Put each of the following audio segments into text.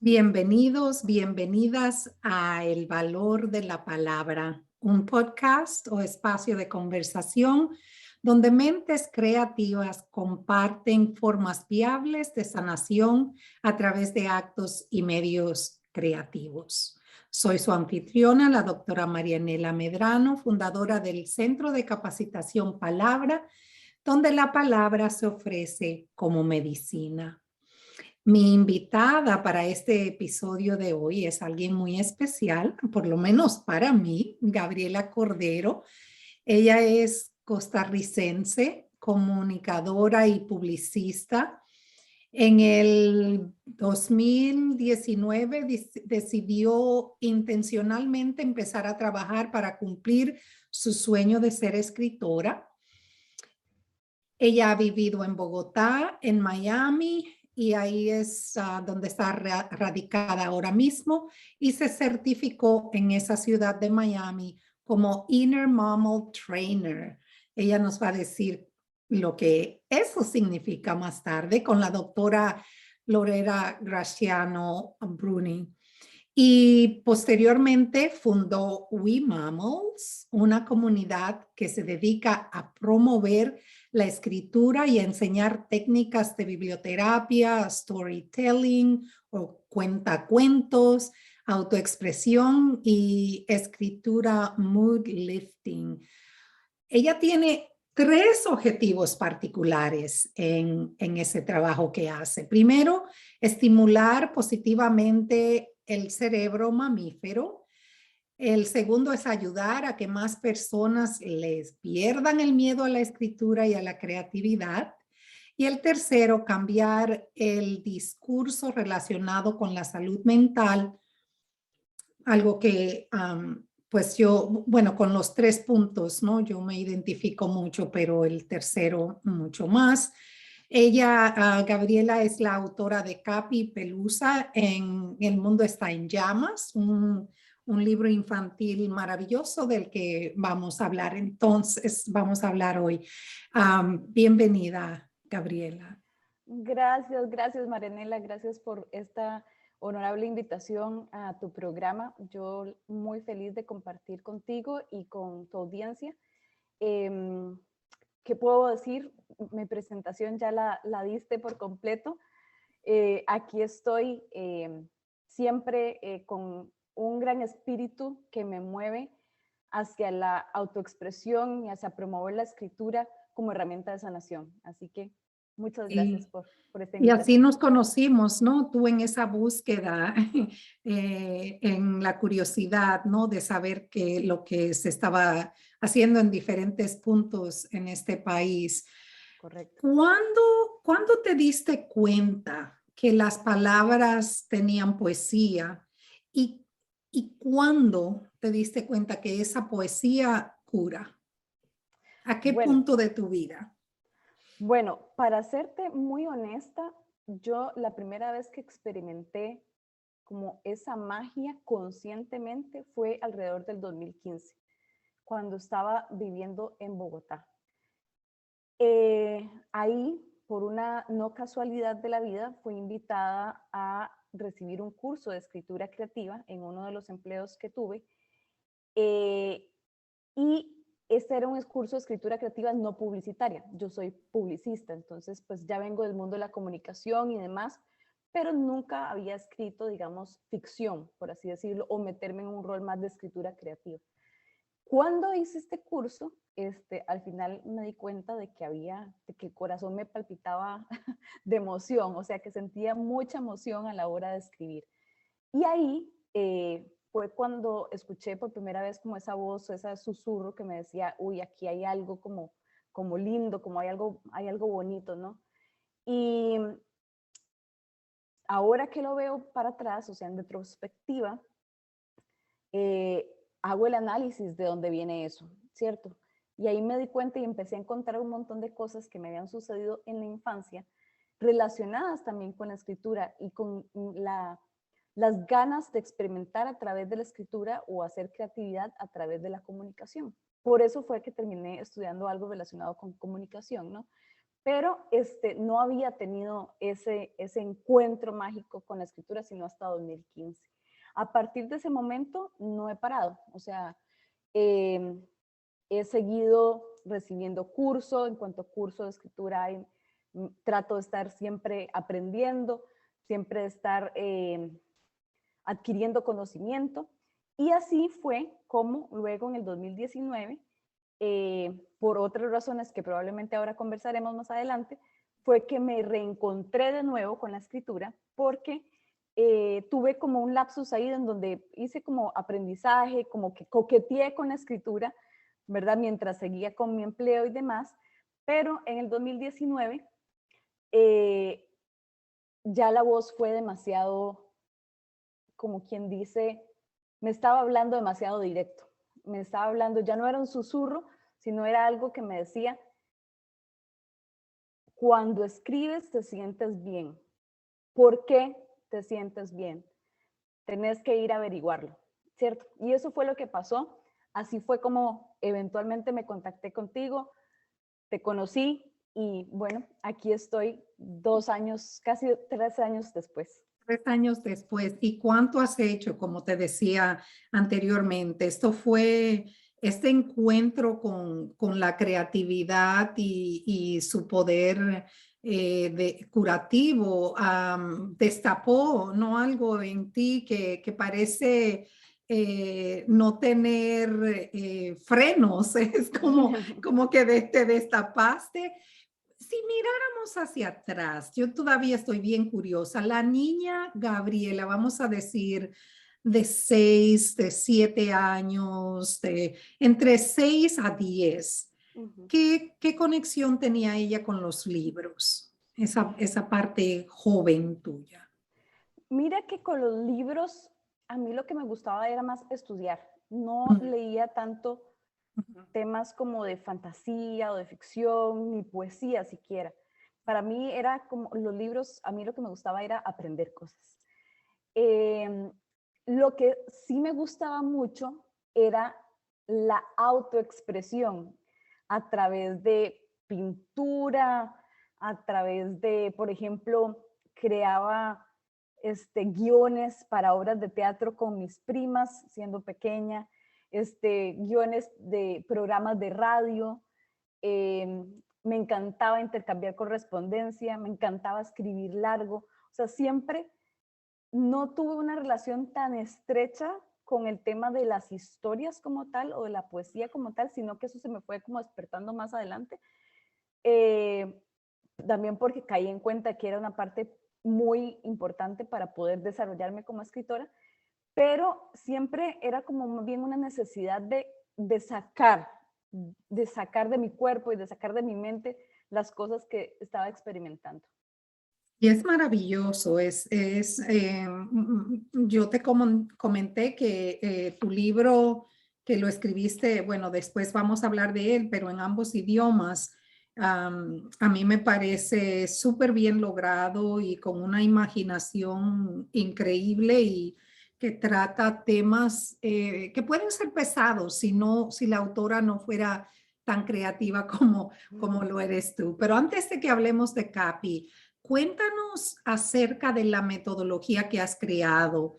Bienvenidos, bienvenidas a El Valor de la Palabra, un podcast o espacio de conversación donde mentes creativas comparten formas viables de sanación a través de actos y medios creativos. Soy su anfitriona, la doctora Marianela Medrano, fundadora del Centro de Capacitación Palabra, donde la palabra se ofrece como medicina. Mi invitada para este episodio de hoy es alguien muy especial, por lo menos para mí, Gabriela Cordero. Ella es costarricense, comunicadora y publicista. En el 2019 decidió intencionalmente empezar a trabajar para cumplir su sueño de ser escritora. Ella ha vivido en Bogotá, en Miami, y ahí es donde está radicada ahora mismo, y se certificó en esa ciudad de Miami como Inner Mammal Trainer. Ella nos va a decir lo que eso significa más tarde con la doctora Lorena Graciano Bruni. Y posteriormente fundó We Mammals, una comunidad que se dedica a promover la escritura y a enseñar técnicas de biblioterapia, storytelling o cuentacuentos, autoexpresión y escritura mood lifting. Ella tiene tres objetivos particulares en ese trabajo que hace. Primero, estimular positivamente el cerebro mamífero. El segundo es ayudar a que más personas les pierdan el miedo a la escritura y a la creatividad. Y el tercero, cambiar el discurso relacionado con la salud mental, algo que pues yo, bueno, con los tres puntos, ¿no? Yo me identifico mucho, pero el tercero mucho más. Ella, Gabriela, es la autora de Capi Pelusa en El Mundo Está en Llamas, un libro infantil maravilloso del que vamos a hablar. Entonces, vamos a hablar hoy. Bienvenida, Gabriela. Gracias Marianela, gracias por esta honorable invitación a tu programa. Yo muy feliz de compartir contigo y con tu audiencia. ¿Qué puedo decir? Mi presentación ya la diste por completo. Aquí estoy siempre con un gran espíritu que me mueve hacia la autoexpresión y hacia promover la escritura como herramienta de sanación. Así que muchas gracias por esta Y así invitación. nos conocimos, ¿no? Tú en esa búsqueda, en la curiosidad, ¿no? De saber lo que se estaba haciendo en diferentes puntos en este país. Correcto. ¿Cuándo te diste cuenta que las palabras tenían poesía? ¿Y cuándo te diste cuenta que esa poesía cura? ¿A qué Bueno, punto de tu vida? Bueno, para serte muy honesta, yo la primera vez que experimenté como esa magia conscientemente fue alrededor del 2015, cuando estaba viviendo en Bogotá. Ahí, por una no casualidad de la vida, fui invitada a recibir un curso de escritura creativa en uno de los empleos que tuve. Y este era un curso de escritura creativa no publicitaria. Yo soy publicista, entonces pues ya vengo del mundo de la comunicación y demás, pero nunca había escrito, digamos, ficción, por así decirlo, o meterme en un rol más de escritura creativa. Cuando hice este curso, al final me di cuenta de que el corazón me palpitaba de emoción, o sea que sentía mucha emoción a la hora de escribir. Y ahí fue cuando escuché por primera vez como esa voz, ese susurro que me decía, uy, aquí hay algo como lindo, como hay algo bonito, ¿no? Y ahora que lo veo para atrás, o sea, en retrospectiva, hago el análisis de dónde viene eso, ¿cierto? Y ahí me di cuenta y empecé a encontrar un montón de cosas que me habían sucedido en la infancia, relacionadas también con la escritura y con las ganas de experimentar a través de la escritura o hacer creatividad a través de la comunicación. Por eso fue que terminé estudiando algo relacionado con comunicación, ¿no? pero no había tenido ese encuentro mágico con la escritura sino hasta 2015. A partir de ese momento no he parado, o sea, he seguido recibiendo cursos, en cuanto a cursos de escritura hay, trato de estar siempre aprendiendo, siempre de estar adquiriendo conocimiento, y así fue como luego en el 2019, por otras razones que probablemente ahora conversaremos más adelante, fue que me reencontré de nuevo con la escritura, porque tuve como un lapsus ahí en donde hice como aprendizaje, como que coqueteé con la escritura, ¿verdad? Mientras seguía con mi empleo y demás, pero en el 2019 eh, ya la voz fue demasiado, como quien dice, me estaba hablando demasiado directo, me estaba hablando, ya no era un susurro, sino era algo que me decía, cuando escribes te sientes bien. ¿Por qué te sientes bien? Tenés que ir a averiguarlo, ¿cierto? Y eso fue lo que pasó. Así fue como eventualmente me contacté contigo, te conocí y bueno, aquí estoy 2 años, casi 3 años después. 3 años después. ¿Y cuánto has hecho? Como te decía anteriormente, esto fue este encuentro con la creatividad y su poder curativo, destapó, ¿no? Algo en ti que parece no tener frenos. Es como que te destapaste. Si miráramos hacia atrás, yo todavía estoy bien curiosa. La niña Gabriela, vamos a decir, de 6, de 7 años, entre 6 a 10, Ujú. ¿qué conexión tenía ella con los libros? Esa parte joven tuya. Mira que con los libros, a mí lo que me gustaba era más estudiar. No Mm, leía tanto ujú. temas como de fantasía o de ficción, ni poesía siquiera. Para mí era como los libros, a mí lo que me gustaba era aprender cosas. Eh, lo que sí me gustaba mucho era la autoexpresión a través de pintura, a través de, por ejemplo, creaba guiones para obras de teatro con mis primas siendo pequeña, guiones de programas de radio. eh, Me encantaba intercambiar correspondencia, me encantaba escribir largo. O sea, siempre no tuve una relación tan estrecha con el tema de las historias como tal o de la poesía como tal, sino que eso se me fue como despertando más adelante. Eh, También porque caí en cuenta que era una parte muy importante para poder desarrollarme como escritora, pero siempre era como más bien una necesidad de sacar, de sacar de mi cuerpo y de sacar de mi mente las cosas que estaba experimentando. Y es maravilloso, yo te comenté que tu libro que lo escribiste, bueno, después vamos a hablar de él, pero en ambos idiomas, a mí me parece súper bien logrado y con una imaginación increíble y que trata temas que pueden ser pesados si la autora no fuera tan creativa como lo eres tú. Pero antes de que hablemos de Capi, cuéntanos acerca de la metodología que has creado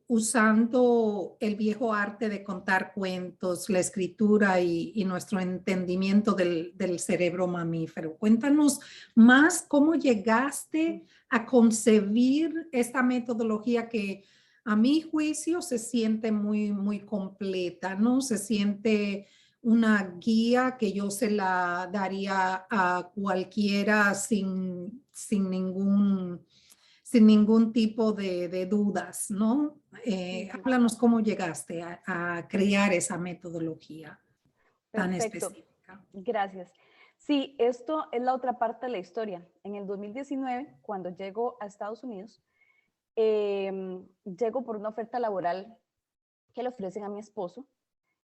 usando el viejo arte de contar cuentos, la escritura y nuestro entendimiento del cerebro mamífero. Cuéntanos más cómo llegaste a concebir esta metodología que a mi juicio se siente muy completa, ¿no? Se siente una guía que yo se la daría a cualquiera sin ningún tipo de dudas, ¿no? Ujú. Háblanos cómo llegaste a crear esa metodología tan Perfecto, específica. gracias. Sí, esto es la otra parte de la historia. En el 2019, cuando llego a Estados Unidos, llego por una oferta laboral que le ofrecen a mi esposo.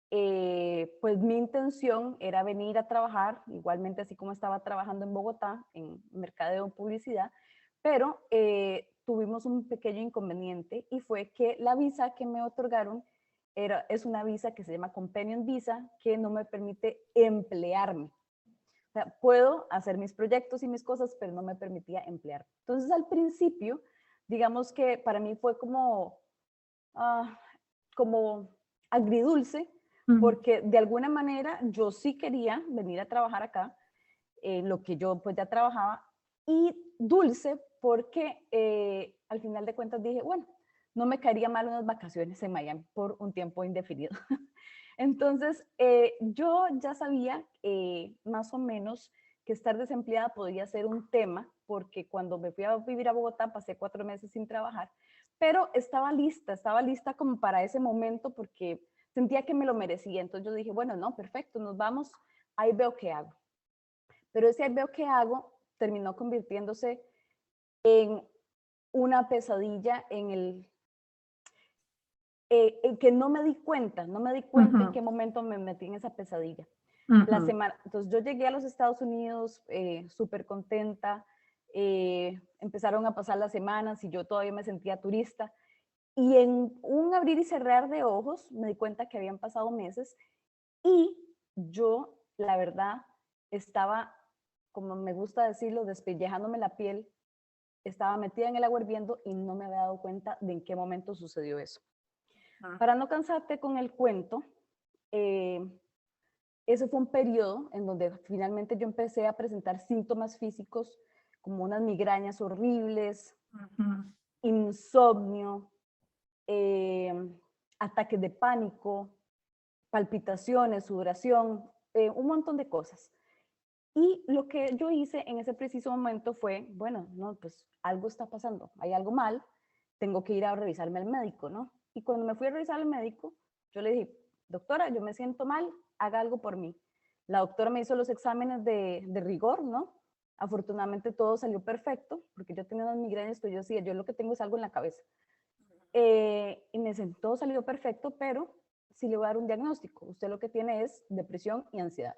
Pues mi intención era venir a trabajar, igualmente así como estaba trabajando en Bogotá, en mercadeo publicidad, pero tuvimos un pequeño inconveniente y fue que la visa que me otorgaron es una visa que se llama Companion Visa, que no me permite emplearme. O sea, puedo hacer mis proyectos y mis cosas, pero no me permitía emplear. Entonces, al principio, digamos que para mí fue ah, como agridulce, Ujú, porque de alguna manera yo sí quería venir a trabajar acá, lo que yo pues ya trabajaba, y dulce porque al final de cuentas dije, bueno, no me caería mal unas vacaciones en Miami por un tiempo indefinido. Entonces, yo ya sabía más o menos que estar desempleada podía ser un tema, porque cuando me fui a vivir a Bogotá pasé 4 meses sin trabajar, pero estaba lista como para ese momento porque sentía que me lo merecía. Entonces yo dije, bueno, no, perfecto, nos vamos, ahí veo qué hago. Pero ese ahí veo qué hago terminó convirtiéndose en una pesadilla en que no me di cuenta, en ujú, qué momento me metí en esa pesadilla. ujú. Entonces yo llegué a los Estados Unidos súper contenta, empezaron a pasar las semanas y yo todavía me sentía turista, y en un abrir y cerrar de ojos me di cuenta que habían pasado meses y yo, la verdad, estaba, como me gusta decirlo, despellejándome la piel, estaba metida en el agua hirviendo y no me había dado cuenta de en qué momento sucedió eso. Ah, Para no cansarte con el cuento, eh, ese fue un periodo en donde finalmente yo empecé a presentar síntomas físicos como unas migrañas horribles, ujú, insomnio, eh, ataques de pánico, palpitaciones, sudoración, un montón de cosas. Y lo que yo hice en ese preciso momento fue, bueno, no, pues algo está pasando, hay algo mal, tengo que ir a revisarme al médico, ¿no? Y cuando me fui a revisar al médico, yo le dije, doctora, yo me siento mal, haga algo por mí. La doctora me hizo los exámenes de rigor, ¿no? Afortunadamente todo salió perfecto, porque yo tenía unas migrañas, pero yo decía, yo lo que tengo es algo en la cabeza. Y me sentó, todo salió perfecto, pero sí le voy a dar un diagnóstico. Usted lo que tiene es depresión y ansiedad.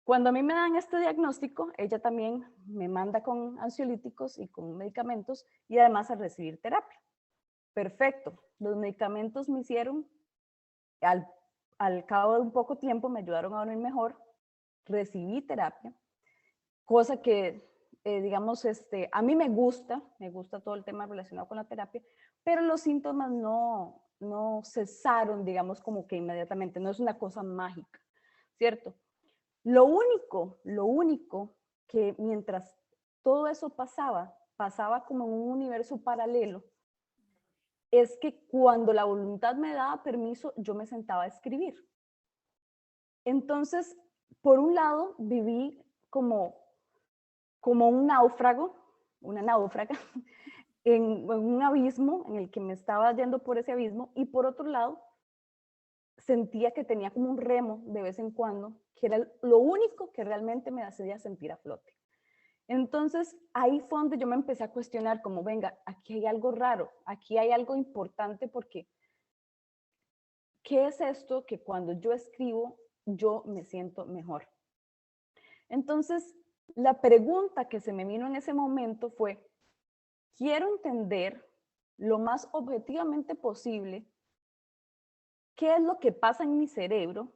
Cuando a mí me dan este diagnóstico, ella también me manda con ansiolíticos y con medicamentos y además a recibir terapia. Perfecto. Los medicamentos me hicieron, al, al cabo de un poco tiempo, me ayudaron a dormir mejor. Recibí terapia, cosa que, digamos, a mí me gusta todo el tema relacionado con la terapia, pero los síntomas no cesaron, digamos, como que inmediatamente, no es una cosa mágica, ¿cierto? Lo único que mientras todo eso pasaba como en un universo paralelo, es que cuando la voluntad me daba permiso, yo me sentaba a escribir. Entonces, por un lado, viví como un náufrago, una náufraga, en un abismo en el que me estaba yendo por ese abismo, y por otro lado, sentía que tenía como un remo de vez en cuando, que era lo único que realmente me hacía sentir a flote. Entonces, ahí fue donde yo me empecé a cuestionar como, venga, aquí hay algo raro, aquí hay algo importante porque, ¿qué es esto que cuando yo escribo, yo me siento mejor? Entonces, la pregunta que se me vino en ese momento fue, quiero entender lo más objetivamente posible qué es lo que pasa en mi cerebro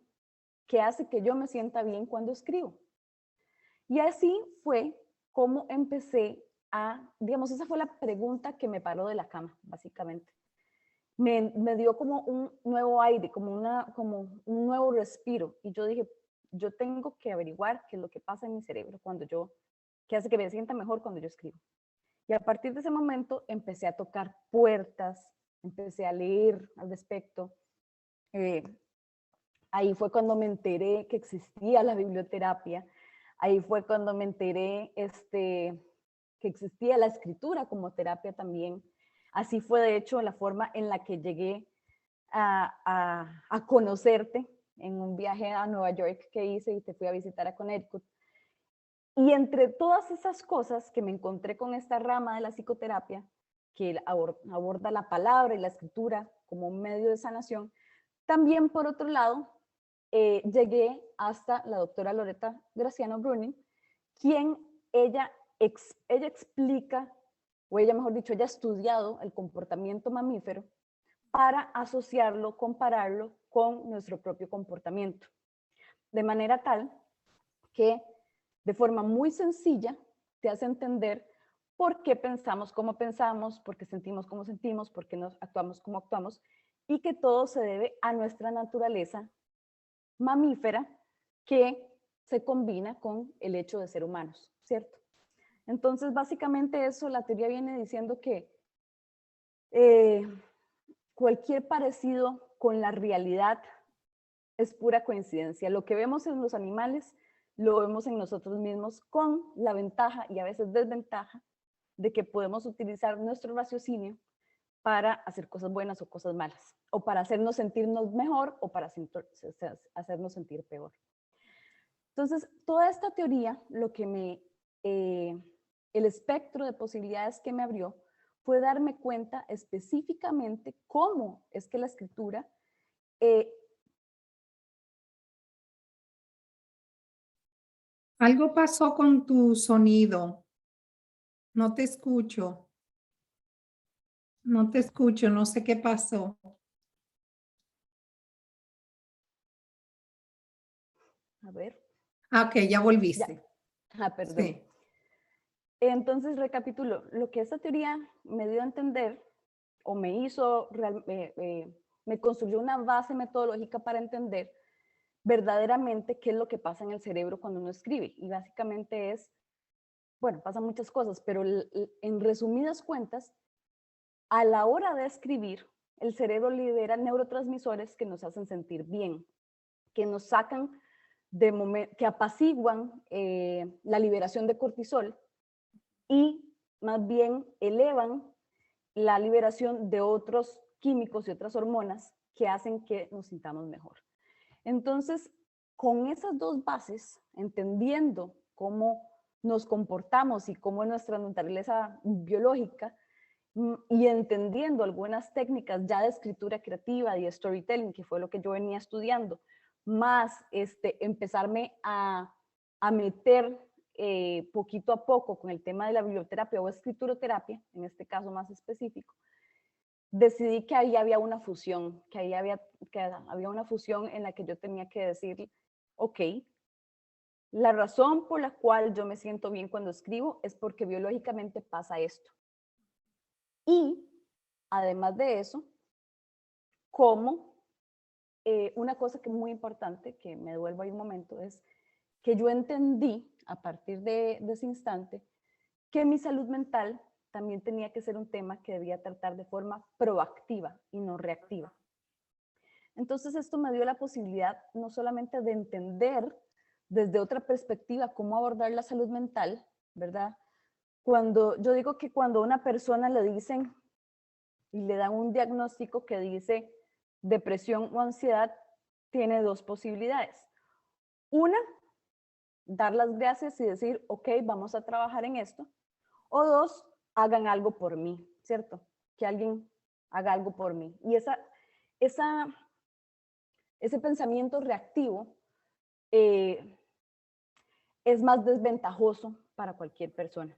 que hace que yo me sienta bien cuando escribo. Y así fue como empecé digamos, esa fue la pregunta que me paró de la cama, básicamente. Me dio como un nuevo aire, como un nuevo respiro. Y yo dije, yo tengo que averiguar qué es lo que pasa en mi cerebro qué hace que me sienta mejor cuando yo escribo. Y a partir de ese momento empecé a tocar puertas, empecé a leer al respecto. Eh, Ahí fue cuando me enteré que existía la biblioterapia. Ahí fue cuando me enteré que existía la escritura como terapia también. Así fue, de hecho, la forma en la que llegué a conocerte en un viaje a Nueva York que hice y te fui a visitar a Connecticut. Y entre todas esas cosas que me encontré con esta rama de la psicoterapia, que aborda la palabra y la escritura como un medio de sanación, también por otro lado llegué hasta la doctora Loretta Graciano Bruning, quien ella, ella explica, o ella mejor dicho, ella ha estudiado el comportamiento mamífero para asociarlo, compararlo con nuestro propio comportamiento. De manera tal que de forma muy sencilla te hace entender por qué pensamos como pensamos, por qué sentimos como sentimos, por qué nos actuamos como actuamos, y que todo se debe a nuestra naturaleza mamífera que se combina con el hecho de ser humanos, ¿cierto? Entonces, básicamente eso, la teoría viene diciendo que cualquier parecido con la realidad es pura coincidencia. Lo que vemos en los animales, lo vemos en nosotros mismos, con la ventaja y a veces desventaja de que podemos utilizar nuestro raciocinio para hacer cosas buenas o cosas malas, o para hacernos sentirnos mejor o para hacernos sentir peor. Entonces, toda esta teoría, el espectro de posibilidades que me abrió fue darme cuenta específicamente cómo es que la escritura Algo pasó con tu sonido. No te escucho. No te escucho, no sé qué pasó. a ver, Ah, ok, ya ya, volviste. perdón. Sí. Entonces, recapitulo, lo que esta teoría me dio a entender o me construyó una base metodológica para entender verdaderamente qué es lo que pasa en el cerebro cuando uno escribe. Y básicamente es, bueno, pasan muchas cosas, pero en resumidas cuentas, a la hora de escribir, el cerebro libera neurotransmisores que nos hacen sentir bien, que nos sacan que apaciguan la liberación de cortisol y más bien elevan la liberación de otros químicos y otras hormonas que hacen que nos sintamos mejor. Entonces, con esas dos bases, entendiendo cómo nos comportamos y cómo es nuestra naturaleza biológica, y entendiendo algunas técnicas ya de escritura creativa y de storytelling, que fue lo que yo venía estudiando, más empezarme a meter poquito a poco con el tema de la biblioterapia o escrituroterapia, en este caso más específico, decidí que ahí había una fusión, que había una fusión en la que yo tenía que decir, ok, la razón por la cual yo me siento bien cuando escribo es porque biológicamente pasa esto. Y además de eso, como una cosa que es muy importante, que me devuelvo ahí un momento, es que yo entendí a partir de ese instante que mi salud mental también tenía que ser un tema que debía tratar de forma proactiva y no reactiva. Entonces esto me dio la posibilidad no solamente de entender desde otra perspectiva cómo abordar la salud mental, ¿verdad? Yo digo que cuando a una persona le dicen y le dan un diagnóstico que dice depresión o ansiedad, tiene dos posibilidades. Una, dar las gracias y decir, ok, vamos a trabajar en esto. O dos, hagan algo por mí, ¿cierto? Que alguien haga algo por mí. Y ese pensamiento reactivo es más desventajoso para cualquier persona.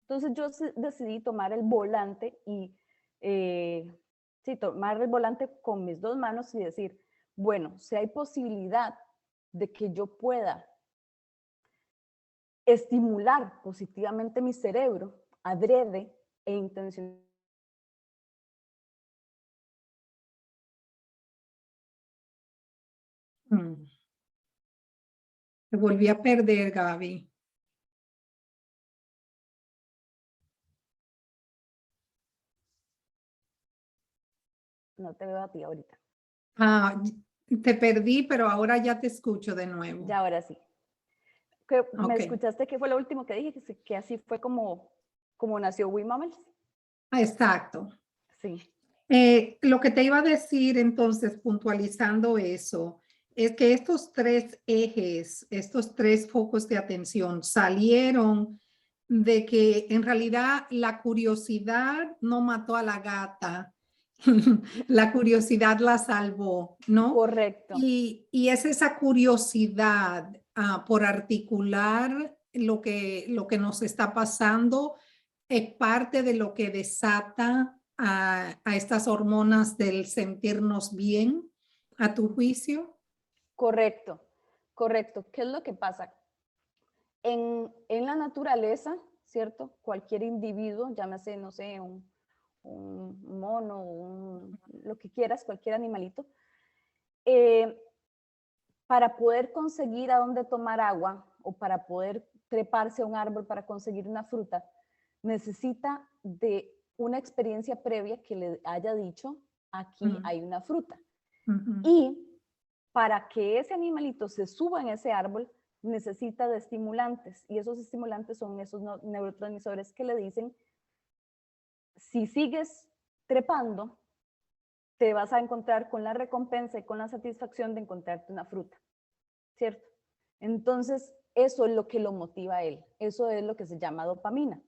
Entonces yo decidí tomar el volante y tomar el volante con mis dos manos y decir, bueno, si hay posibilidad de que yo pueda estimular positivamente mi cerebro, adrede e intencionalmente. Te volví a perder, Gaby. No te veo a ti ahorita. Ah, te perdí, pero ahora ya te escucho de nuevo. Ya ahora sí. ¿Me escuchaste? ¿Qué fue lo último que dije? Que así fue como nació WeMamels. Exacto. Sí. Lo que te iba a decir entonces, puntualizando eso, es que estos tres ejes, estos tres focos de atención salieron de que en realidad la curiosidad no mató a la gata, la curiosidad la salvó, ¿no? Correcto. Y es esa curiosidad por articular lo que nos está pasando, es parte de lo que desata a estas hormonas del sentirnos bien, a tu juicio. Correcto, correcto. ¿Qué es lo que pasa? En la naturaleza, ¿cierto? Cualquier individuo, llámese, no sé, un mono, lo que quieras, cualquier animalito, para poder conseguir a dónde tomar agua o para poder treparse a un árbol para conseguir una fruta, necesita de una experiencia previa que le haya dicho, aquí hay una fruta. Y para que ese animalito se suba en ese árbol, necesita de estimulantes. Y esos estimulantes son esos neurotransmisores que le dicen, si sigues trepando, te vas a encontrar con la recompensa y con la satisfacción de encontrarte una fruta, ¿cierto? Entonces, eso es lo que lo motiva a él. Eso es lo que se llama dopamina.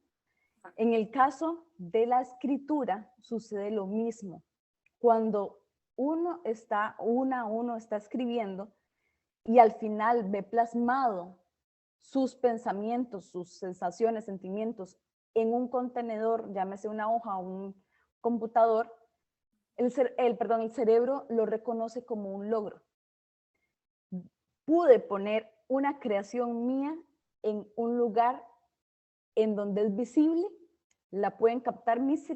En el caso de la escritura, sucede lo mismo. Cuando uno está escribiendo y al final ve plasmado sus pensamientos, sus sensaciones, sentimientos en un contenedor, llámese una hoja o un computador, el cerebro lo reconoce como un logro. Pude poner una creación mía en un lugar en donde es visible, la pueden captar mis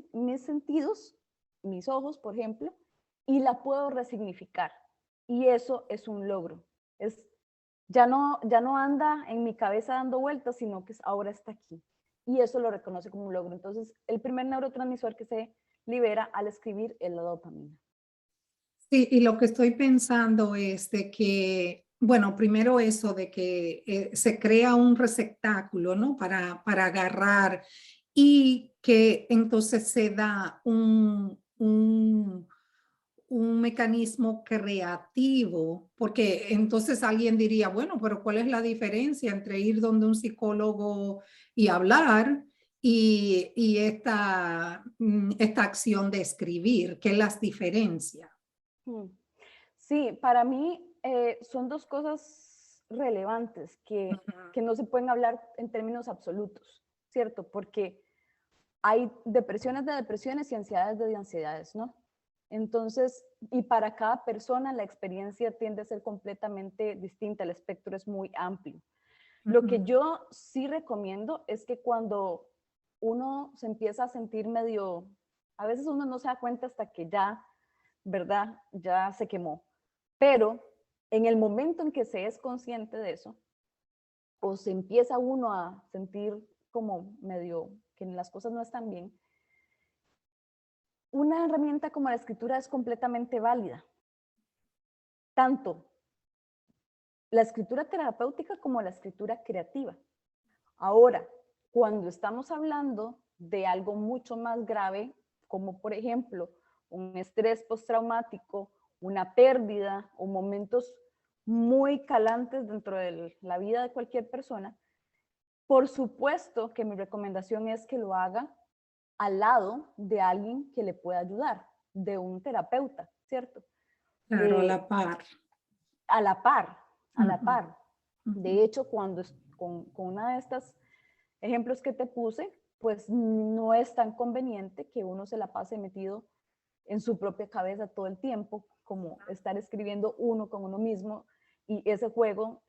sentidos, mis ojos, por ejemplo, y la puedo resignificar. Y eso es un logro. Ya no anda en mi cabeza dando vueltas, sino que ahora está aquí. Y eso lo reconoce como un logro. Entonces, el primer neurotransmisor que se libera al escribir es la dopamina. Sí, y lo que estoy pensando es de que, bueno, primero eso de que se crea un receptáculo, ¿no? Para agarrar y que entonces se da un mecanismo creativo, porque entonces alguien diría, bueno, pero ¿cuál es la diferencia entre ir donde un psicólogo y hablar y esta acción de escribir? ¿Qué es la diferencia? Sí, para mí son dos cosas relevantes que no se pueden hablar en términos absolutos, ¿cierto? Porque hay depresiones de depresiones y ansiedades de ansiedades, ¿no? Entonces, y para cada persona la experiencia tiende a ser completamente distinta, el espectro es muy amplio. Lo que yo sí recomiendo es que cuando uno se empieza a sentir medio, a veces uno no se da cuenta hasta que ya, ¿verdad? Ya se quemó. Pero en el momento en que se es consciente de eso, o se empieza uno a sentir como medio que las cosas no están bien, una herramienta como la escritura es completamente válida. Tanto la escritura terapéutica como la escritura creativa. Ahora, cuando estamos hablando de algo mucho más grave, como por ejemplo un estrés postraumático, una pérdida o momentos muy calantes dentro de la vida de cualquier persona, por supuesto que mi recomendación es que lo haga al lado de alguien que le pueda ayudar, de un terapeuta, ¿cierto? Claro, a la par. A la par, a la par. Ujú. De hecho, cuando con una de estas ejemplos que te puse, pues no es tan conveniente que uno se la pase metido en su propia cabeza todo el tiempo, como estar escribiendo uno con uno mismo, y ese juego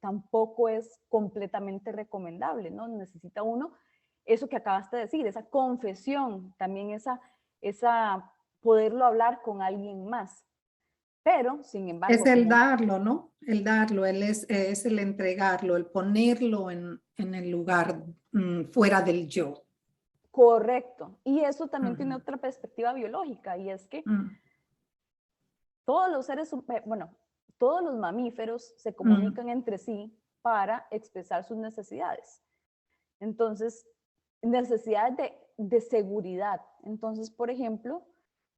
tampoco es completamente recomendable, ¿no? Necesita uno eso que acabaste de decir, esa confesión, también esa poderlo hablar con alguien más. Pero, sin Es embargo, el como darlo, ¿no? El darlo, es el entregarlo, el ponerlo en el lugar fuera del yo. correcto. Y eso también tiene Ujú. otra perspectiva biológica, y es que Mm, todos los seres, bueno, todos los mamíferos se mm. comunican entre sí para expresar sus necesidades. Entonces, necesidades de seguridad. Entonces, por ejemplo,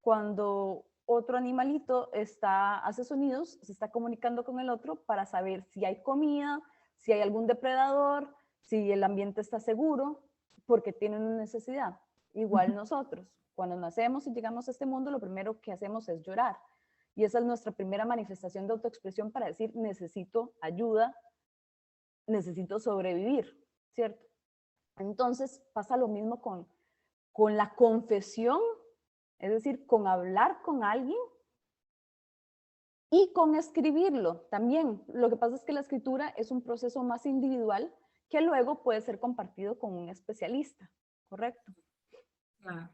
cuando otro animalito hace sonidos, se está comunicando con el otro para saber si hay comida, si hay algún depredador, si el ambiente está seguro, porque tienen una necesidad. Igual nosotros, cuando nacemos y llegamos a este mundo, lo primero que hacemos es llorar. Y esa es nuestra primera manifestación de autoexpresión para decir, necesito ayuda, necesito sobrevivir, ¿cierto? Entonces pasa lo mismo con la confesión, es decir, con hablar con alguien y con escribirlo también. Lo que pasa es que la escritura es un proceso más individual que luego puede ser compartido con un especialista, ¿correcto? Claro.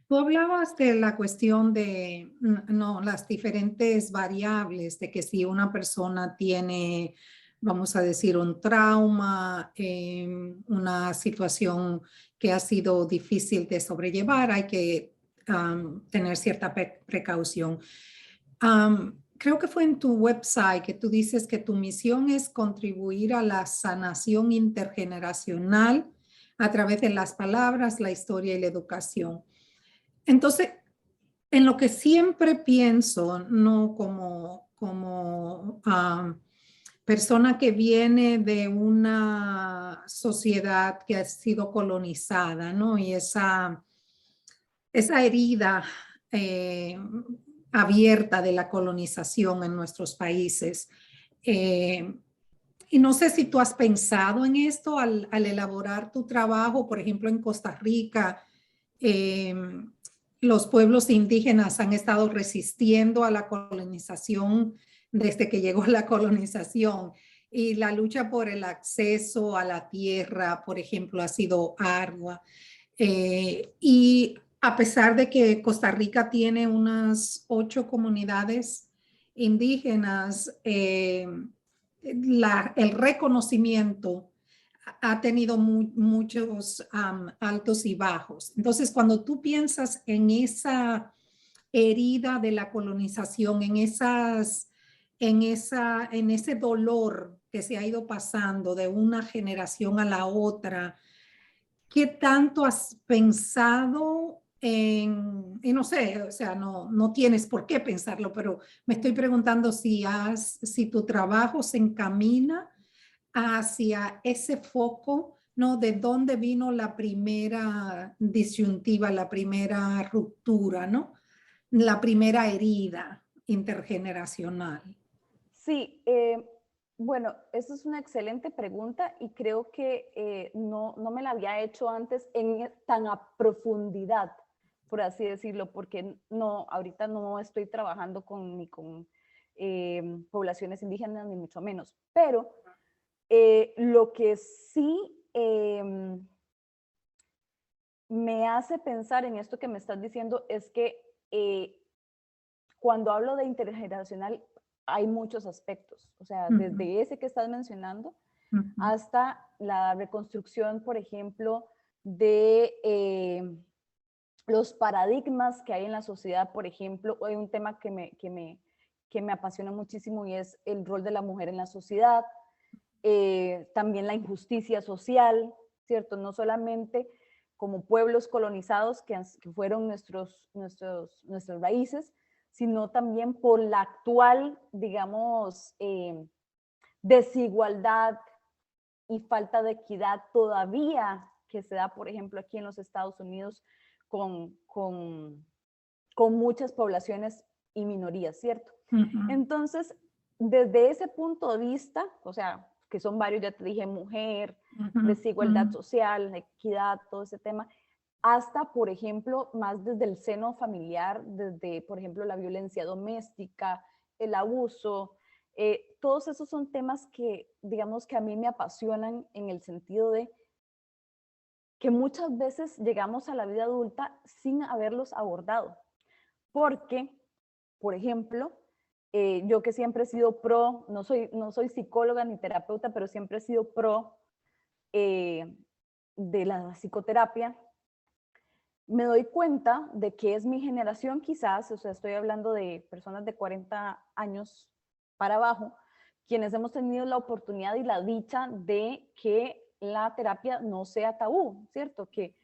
Tú hablabas de la cuestión de, no, las diferentes variables, de que si una persona tiene, vamos a decir, un trauma, una situación que ha sido difícil de sobrellevar, hay que tener cierta precaución. Creo que fue en tu website que tú dices que tu misión es contribuir a la sanación intergeneracional a través de las palabras, la historia y la educación. Entonces, en lo que siempre pienso, no como persona que viene de una sociedad que ha sido colonizada, ¿no? Y esa herida eh, abierta de la colonización en nuestros países. Eh, y no sé si tú has pensado en esto al elaborar tu trabajo, por ejemplo, en Costa Rica. Eh, los pueblos indígenas han estado resistiendo a la colonización desde que llegó la colonización y la lucha por el acceso a la tierra, por ejemplo, ha sido ardua. Y a pesar de que Costa Rica tiene unas 8 comunidades indígenas, el reconocimiento ha tenido muchos altos y bajos. Entonces, cuando tú piensas en esa herida de la colonización, en ese dolor que se ha ido pasando de una generación a la otra, ¿qué tanto has pensado y no sé, o sea, no tienes por qué pensarlo, pero me estoy preguntando si tu trabajo se encamina hacia ese foco, ¿no? De dónde vino la primera disyuntiva, la primera ruptura, ¿no? La primera herida intergeneracional. Sí, bueno, esa es una excelente pregunta y creo que no me la había hecho antes tan a profundidad, por así decirlo, porque no, ahorita no estoy trabajando ni con poblaciones indígenas, ni mucho menos. Pero lo que sí me hace pensar en esto que me estás diciendo es que cuando hablo de intergeneracional hay muchos aspectos, o sea, desde ese que estás mencionando hasta la reconstrucción, por ejemplo, de los paradigmas que hay en la sociedad. Por ejemplo, hay un tema que me apasiona muchísimo y es el rol de la mujer en la sociedad, también la injusticia social, ¿cierto? No solamente como pueblos colonizados que fueron nuestras raíces, sino también por la actual, digamos, desigualdad y falta de equidad todavía que se da, por ejemplo, aquí en los Estados Unidos con muchas poblaciones y minorías, ¿cierto? Entonces, desde ese punto de vista, o sea, que son varios, ya te dije, mujer, desigualdad social, equidad, todo ese tema, hasta, por ejemplo, más desde el seno familiar, desde, por ejemplo, la violencia doméstica, el abuso, todos esos son temas que, digamos, que a mí me apasionan en el sentido de que muchas veces llegamos a la vida adulta sin haberlos abordado. Porque, por ejemplo, yo que siempre he sido pro, no soy psicóloga ni terapeuta, pero siempre he sido pro de la psicoterapia, me doy cuenta de que es mi generación quizás, o sea, estoy hablando de personas de 40 años para abajo, quienes hemos tenido la oportunidad y la dicha de que la terapia no sea tabú, ¿cierto? Que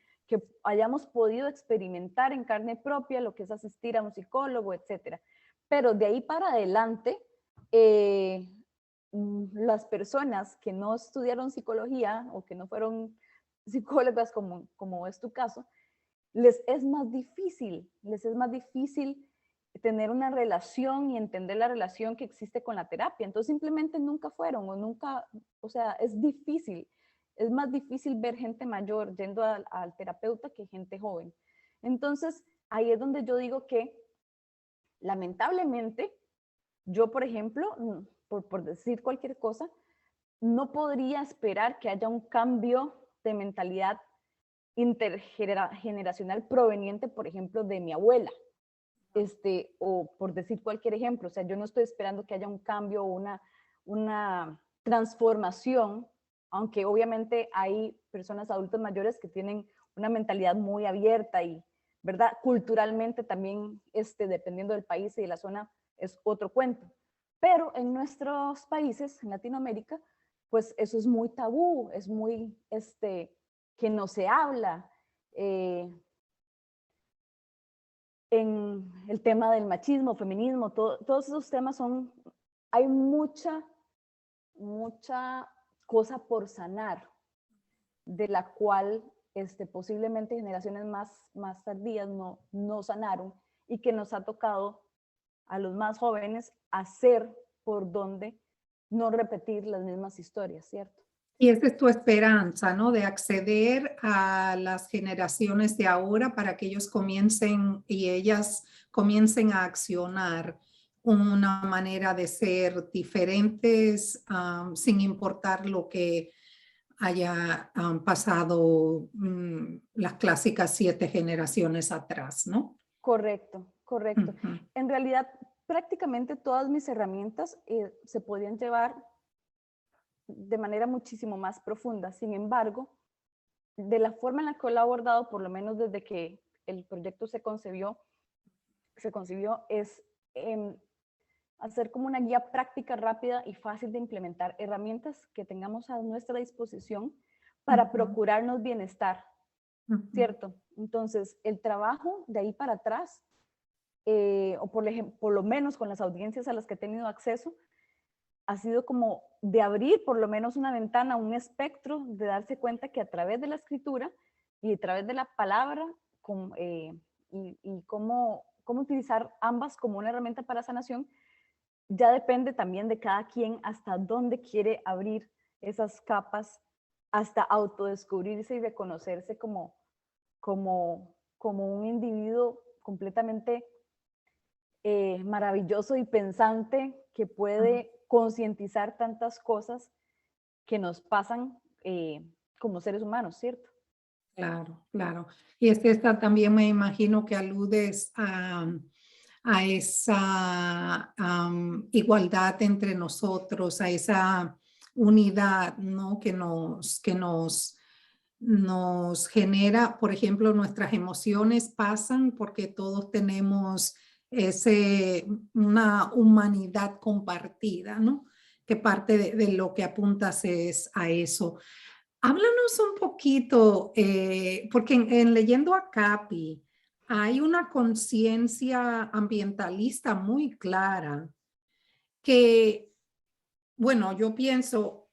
hayamos podido experimentar en carne propia lo que es asistir a un psicólogo, etcétera. Pero de ahí para adelante, las personas que no estudiaron psicología o que no fueron psicólogas como es tu caso, les es más difícil tener una relación y entender la relación que existe con la terapia. Entonces simplemente nunca fueron o nunca, o sea, es difícil. Es más difícil ver gente mayor yendo al terapeuta que gente joven. Entonces ahí es donde yo digo que lamentablemente yo, por ejemplo, por decir cualquier cosa, no podría esperar que haya un cambio de mentalidad intergeneracional proveniente, por ejemplo, de mi abuela, o por decir cualquier ejemplo. O sea, yo no estoy esperando que haya un cambio o una transformación, aunque obviamente hay personas adultas mayores que tienen una mentalidad muy abierta y, ¿verdad? Culturalmente también, dependiendo del país y de la zona, es otro cuento. Pero en nuestros países, en Latinoamérica, pues eso es muy tabú, es muy, que no se habla. En el tema del machismo, feminismo, todos esos temas hay mucha cosa por sanar, de la cual posiblemente generaciones más tardías no sanaron y que nos ha tocado a los más jóvenes hacer por donde no repetir las mismas historias, ¿cierto? Y esa es tu esperanza, ¿no? De acceder a las generaciones de ahora para que ellos comiencen y ellas comiencen a accionar una manera de ser diferentes, sin importar lo que haya pasado las clásicas 7 generaciones atrás, ¿no? Correcto, correcto. Ujú. En realidad, prácticamente todas mis herramientas se podían llevar de manera muchísimo más profunda. Sin embargo, de la forma en la que lo he abordado, por lo menos desde que el proyecto se concibió, es hacer como una guía práctica, rápida y fácil de implementar, herramientas que tengamos a nuestra disposición para procurarnos bienestar, ¿cierto? Entonces, el trabajo de ahí para atrás, o por lo menos con las audiencias a las que he tenido acceso, ha sido como de abrir por lo menos una ventana, un espectro, de darse cuenta que a través de la escritura y a través de la palabra, y cómo utilizar ambas como una herramienta para sanación, ya depende también de cada quien hasta dónde quiere abrir esas capas, hasta autodescubrirse y reconocerse como un individuo completamente maravilloso y pensante, que puede concientizar tantas cosas que nos pasan como seres humanos, ¿cierto? Claro, claro. Y es que esta también me imagino que aludes a esa igualdad entre nosotros, a esa unidad, ¿no? Nos genera, por ejemplo, nuestras emociones pasan porque todos tenemos una humanidad compartida, ¿no? Que parte de lo que apuntas es a eso. Háblanos un poquito, porque en leyendo a Capi hay una conciencia ambientalista muy clara que, bueno, yo pienso,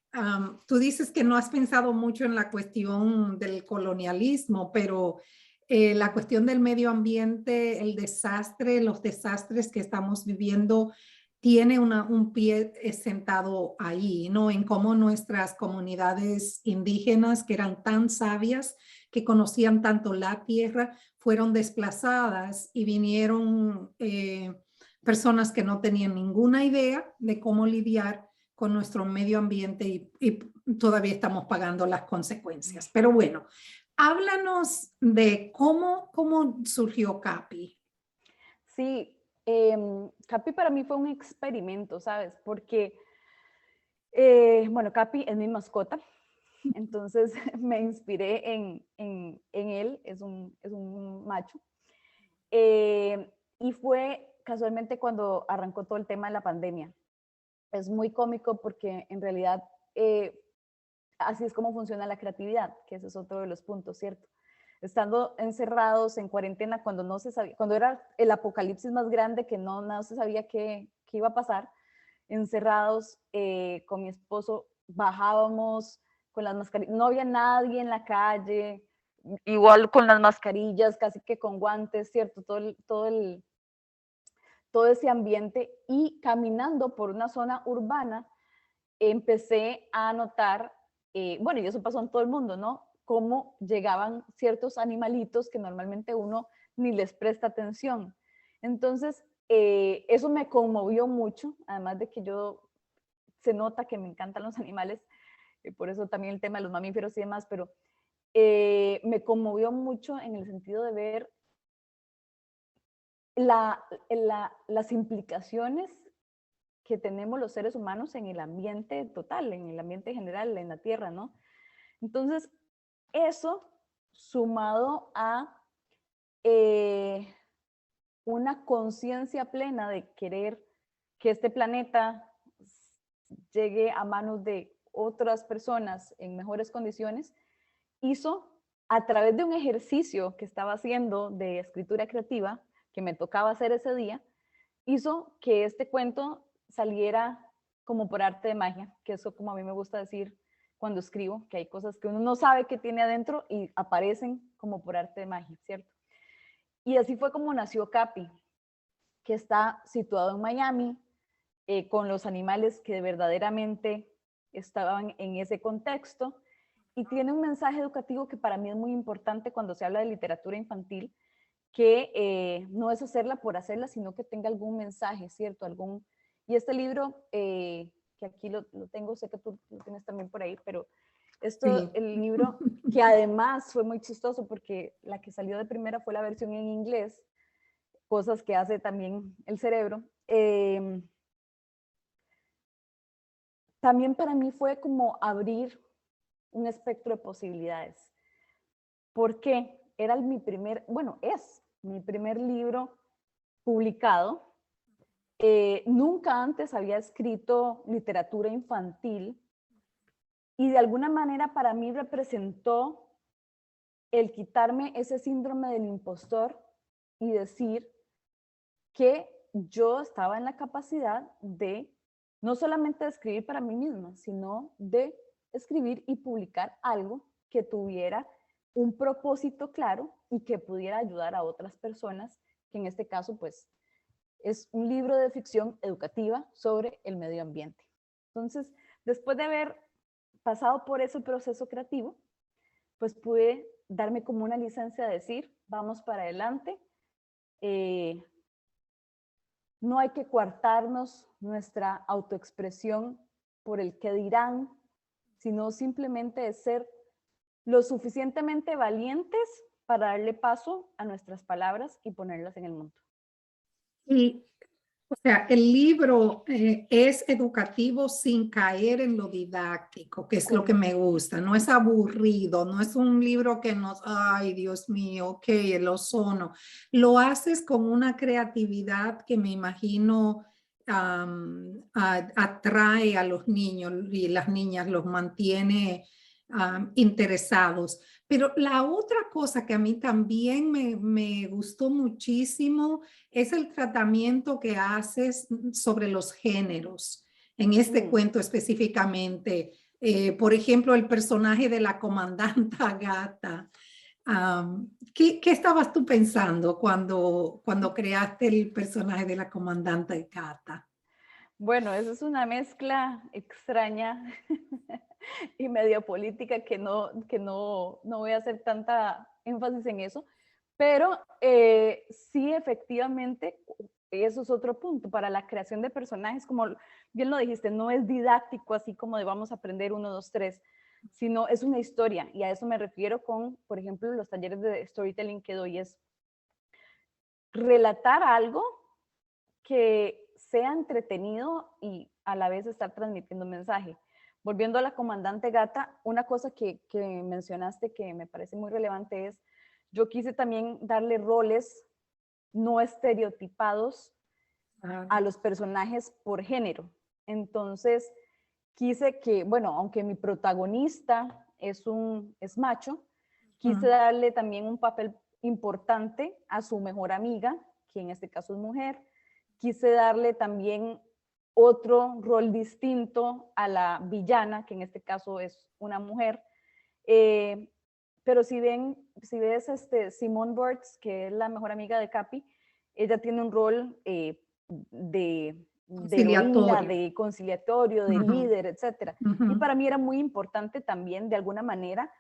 tú dices que no has pensado mucho en la cuestión del colonialismo, pero la cuestión del medio ambiente, el desastre, los desastres que estamos viviendo, tiene un pie sentado ahí, ¿no? En cómo nuestras comunidades indígenas, que eran tan sabias, que conocían tanto la tierra, fueron desplazadas y vinieron personas que no tenían ninguna idea de cómo lidiar con nuestro medio ambiente y todavía estamos pagando las consecuencias. Pero bueno, háblanos de cómo surgió CAPI. Sí, Capi para mí fue un experimento, ¿sabes? Porque, bueno, Capi es mi mascota, entonces me inspiré en él, es un macho. Y fue casualmente cuando arrancó todo el tema de la pandemia. Es muy cómico porque en realidad así es como funciona la creatividad, que ese es otro de los puntos, ¿cierto? Estando encerrados en cuarentena cuando no se sabía, cuando era el apocalipsis más grande, que no se sabía qué iba a pasar, encerrados con mi esposo, bajábamos con las mascarillas, no había nadie en la calle, igual con las mascarillas, casi que con guantes, ¿cierto? Todo ese ambiente, y caminando por una zona urbana empecé a notar, bueno, y eso pasó en todo el mundo, ¿no? Cómo llegaban ciertos animalitos que normalmente uno ni les presta atención. Entonces, eso me conmovió mucho, además de que se nota que me encantan los animales, por eso también el tema de los mamíferos y demás, pero me conmovió mucho en el sentido de ver las implicaciones que tenemos los seres humanos en el ambiente total, en el ambiente general, en la Tierra, ¿no? Entonces, eso sumado a una conciencia plena de querer que este planeta llegue a manos de otras personas en mejores condiciones, hizo a través de un ejercicio que estaba haciendo de escritura creativa, que me tocaba hacer ese día, hizo que este cuento saliera como por arte de magia, que eso como a mí me gusta decir cuando escribo, que hay cosas que uno no sabe que tiene adentro y aparecen como por arte de magia, ¿cierto? Y así fue como nació Capi, que está situado en Miami, con los animales que verdaderamente estaban en ese contexto, y tiene un mensaje educativo que para mí es muy importante cuando se habla de literatura infantil, que no es hacerla por hacerla, sino que tenga algún mensaje, ¿cierto? Y este libro, que aquí lo tengo, sé que tú lo tienes también por ahí, pero Sí. el libro, que además fue muy chistoso porque la que salió de primera fue la versión en inglés, cosas que hace también el cerebro. También para mí fue como abrir un espectro de posibilidades. ¿Por qué? Era mi primer, bueno, es mi primer libro publicado. Nunca antes había escrito literatura infantil y de alguna manera para mí representó el quitarme ese síndrome del impostor y decir que yo estaba en la capacidad de no solamente de escribir para mí misma, sino de escribir y publicar algo que tuviera un propósito claro y que pudiera ayudar a otras personas, que en este caso pues es un libro de ficción educativa sobre el medio ambiente. Entonces, después de haber pasado por ese proceso creativo, pues pude darme como una licencia de decir, vamos para adelante, no hay que coartarnos nuestra autoexpresión por el que dirán, sino simplemente de ser lo suficientemente valientes para darle paso a nuestras palabras y ponerlas en el mundo. Y, o sea, el libro es educativo sin caer en lo didáctico, que es lo que me gusta. No es aburrido, no es un libro que nos, ay, Dios mío, ok, el ozono. Lo haces con una creatividad que me imagino atrae a los niños y las niñas, los mantiene interesados. Pero la otra cosa que a mí también me gustó muchísimo es el tratamiento que haces sobre los géneros, en este cuento específicamente. Por ejemplo, el personaje de la comandanta Gata. ¿Qué estabas tú pensando cuando creaste el personaje de la comandante Gata? Bueno, esa es una mezcla extraña y medio política que no voy a hacer tanta énfasis en eso, pero sí, efectivamente, eso es otro punto. Para la creación de personajes, como bien lo dijiste, no es didáctico, así como de vamos a aprender 1, 2, 3, sino es una historia, y a eso me refiero con, por ejemplo, los talleres de storytelling que doy, es relatar algo que sea entretenido y a la vez estar transmitiendo un mensaje. Volviendo a la comandante Gata, una cosa que mencionaste que me parece muy relevante es, yo quise también darle roles no estereotipados a los personajes por género. Entonces, quise que, bueno, aunque mi protagonista es macho, quise darle también un papel importante a su mejor amiga, que en este caso es mujer. Quise darle también otro rol distinto a la villana, que en este caso es una mujer. Pero si ves Simone Birds, que es la mejor amiga de Capi, ella tiene un rol de heroína, Conciliatorio. de conciliatorio, de líder, etc. Y para mí era muy importante también, de alguna manera,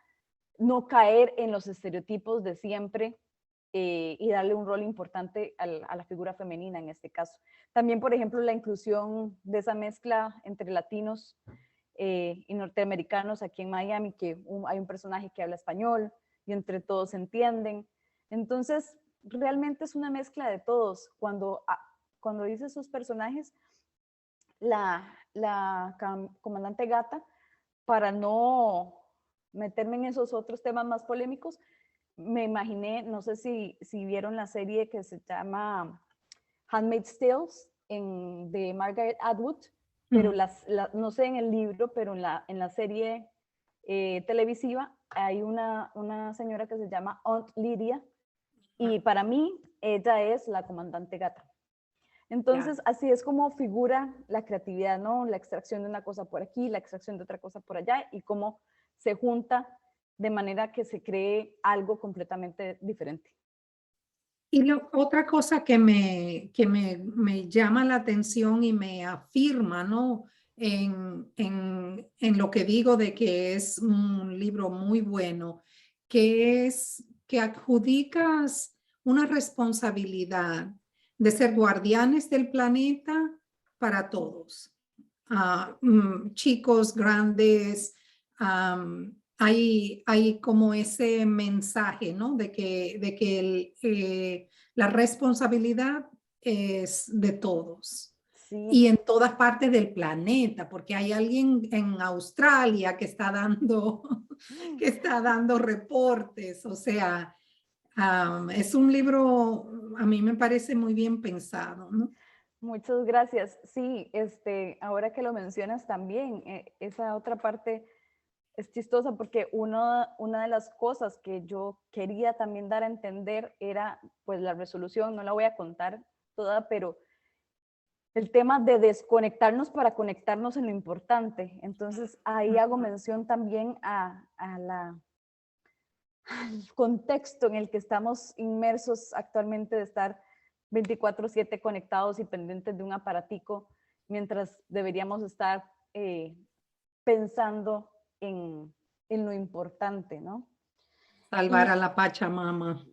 no caer en los estereotipos de siempre y darle un rol importante a la figura femenina en este caso. También, por ejemplo, la inclusión de esa mezcla entre latinos y norteamericanos aquí en Miami, que hay un personaje que habla español y entre todos se entienden. Entonces, realmente es una mezcla de todos. Cuando dice esos personajes, la comandante Gata, para no meterme en esos otros temas más polémicos, me imaginé, no sé si vieron la serie que se llama Handmaid's Tales de Margaret Atwood, pero no sé en el libro, pero en la serie televisiva hay una señora que se llama Aunt Lydia, y para mí ella es la comandante Gata. Entonces, así es como figura la creatividad, ¿no? La extracción de una cosa por aquí, la extracción de otra cosa por allá, y cómo se junta de manera que se cree algo completamente diferente. Y otra cosa que me llama la atención y me afirma, ¿no? En lo que digo de que es un libro muy bueno, que es que adjudicas una responsabilidad de ser guardianes del planeta para todos. Chicos, grandes, hay como ese mensaje, ¿no? De que la responsabilidad es de todos y Sí, en todas partes del planeta, porque hay alguien en Australia que está dando, que está dando reportes, o sea, es un libro, a mí me parece muy bien pensado, ¿no? muchas gracias. Sí, ahora que lo mencionas también, esa otra parte es chistosa porque una de las cosas que yo quería también dar a entender era pues la resolución, no la voy a contar toda, pero el tema de desconectarnos para conectarnos en lo importante. Entonces ahí hago mención también al contexto en el que estamos inmersos actualmente, de estar 24/7 conectados y pendientes de un aparatico, mientras deberíamos estar pensando en lo importante, ¿no? Salvar a Y la Pachamama.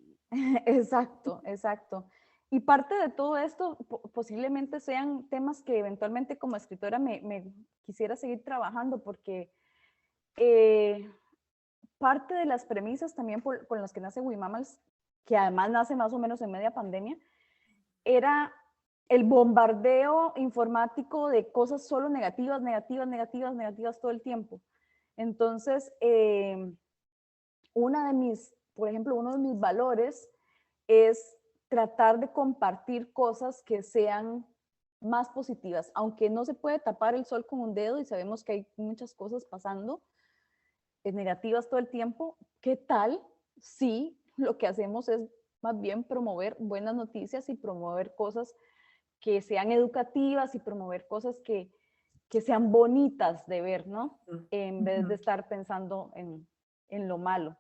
exacto, exacto. Y parte de todo esto posiblemente sean temas que eventualmente como escritora me quisiera seguir trabajando, porque parte de las premisas también con las que nace Wimamals, que además nace más o menos en media pandemia, era el bombardeo informático de cosas solo negativas, negativas, negativas, negativas todo el tiempo. Entonces, por ejemplo, uno de mis valores es tratar de compartir cosas que sean más positivas, aunque no se puede tapar el sol con un dedo y sabemos que hay muchas cosas pasando negativas todo el tiempo. ¿Qué tal si lo que hacemos es más bien promover buenas noticias y promover cosas que sean educativas y promover cosas que sean bonitas de ver, ¿no? En vez de estar pensando en lo malo.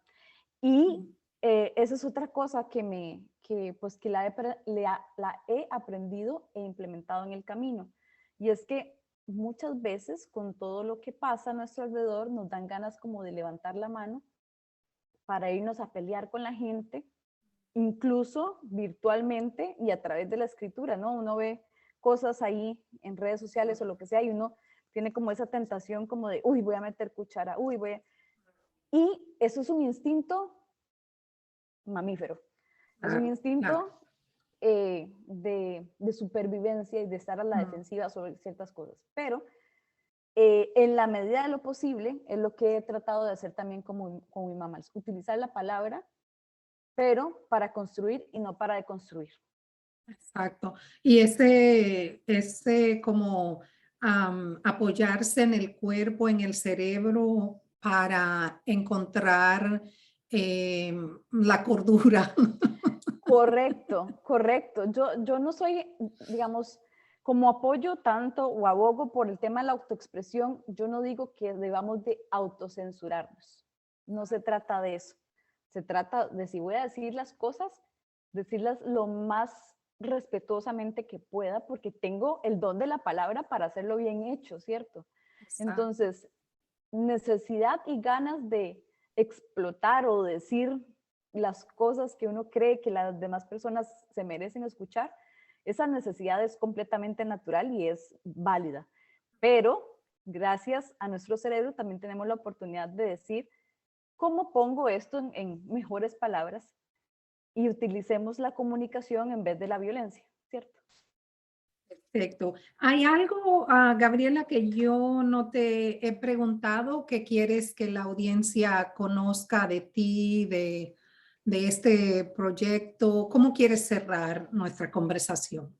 Y esa es otra cosa que la he aprendido e implementado en el camino. Y es que muchas veces con todo lo que pasa a nuestro alrededor nos dan ganas como de levantar la mano para irnos a pelear con la gente, incluso virtualmente y a través de la escritura, ¿no? Uno ve cosas ahí en redes sociales o lo que sea y uno tiene como esa tentación como de, uy, voy a meter cuchara, uy, voy a... Y eso es un instinto mamífero. Es un Claro, claro. instinto de supervivencia y de estar a la defensiva sobre ciertas cosas. Pero en la medida de lo posible, es lo que he tratado de hacer también con mi mamá, utilizar la palabra, pero para construir y no para deconstruir. Exacto. Y ese como apoyarse en el cuerpo, en el cerebro para encontrar la cordura. Correcto, correcto. Yo no soy, digamos, como apoyo tanto o abogo por el tema de la autoexpresión, yo no digo que debamos de autocensurarnos. No se trata de eso. Se trata de, si voy a decir las cosas, decirlas lo más respetuosamente que pueda, porque tengo el don de la palabra para hacerlo bien hecho, ¿cierto? Exacto. Entonces, necesidad y ganas de explotar o decir las cosas que uno cree que las demás personas se merecen escuchar, esa necesidad es completamente natural y es válida. Pero gracias a nuestro cerebro también tenemos la oportunidad de decir, ¿cómo pongo esto en mejores palabras? Y utilicemos la comunicación en vez de la violencia, ¿cierto? Perfecto. ¿Hay algo, Gabriela, que yo no te he preguntado que quieres que la audiencia conozca de ti, de este proyecto? ¿Cómo quieres cerrar nuestra conversación?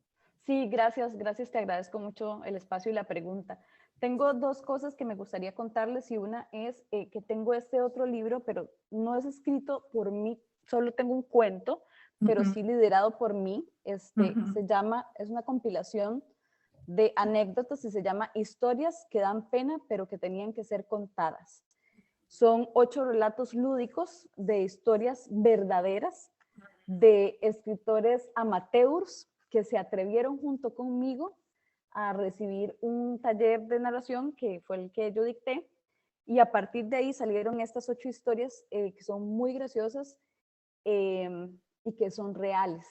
Sí, gracias, gracias, te agradezco mucho el espacio y la pregunta. Tengo dos cosas que me gustaría contarles y una es que tengo este otro libro, pero no es escrito por mí, solo tengo un cuento, pero Ujú, sí liderado por mí. ujú. Se llama, es una compilación de anécdotas y se llama Historias que dan pena, pero que tenían que ser contadas. Son 8 relatos lúdicos de historias verdaderas de escritores amateurs que se atrevieron junto conmigo a recibir un taller de narración que fue el que yo dicté, y a partir de ahí salieron estas 8 historias que son muy graciosas y que son reales.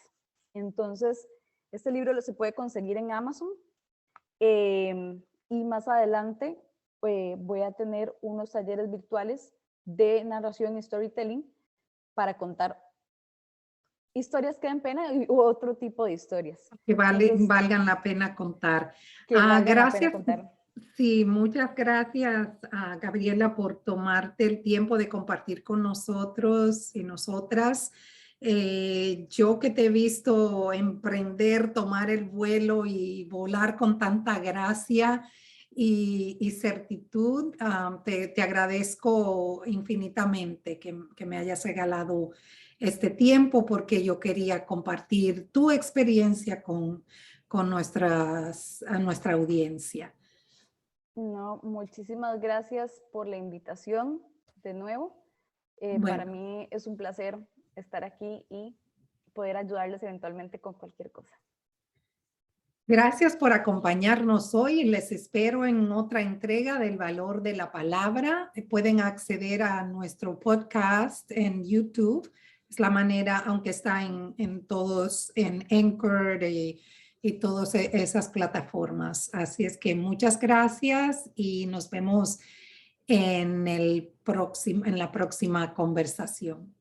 Entonces, este libro se puede conseguir en Amazon y más adelante voy a tener unos talleres virtuales de narración y storytelling para contar historias que den pena u otro tipo de historias. Que Entonces, valgan la pena contar. que valgan la pena Gracias. contar. Sí, muchas gracias a Gabriela por tomarte el tiempo de compartir con nosotros y nosotras. Yo que te he visto emprender, tomar el vuelo y volar con tanta gracia y certitud, te agradezco infinitamente que me hayas regalado este tiempo porque yo quería compartir tu experiencia con nuestra audiencia. No, muchísimas gracias por la invitación de nuevo. Para Bueno, mí es un placer estar aquí y poder ayudarles eventualmente con cualquier cosa. gracias por acompañarnos hoy. Les espero en otra entrega del Valor de la Palabra. Pueden acceder a nuestro podcast en YouTube. Es la manera, aunque está en todos, en Anchor y todas esas plataformas. Así es que muchas gracias y nos vemos en la próxima conversación.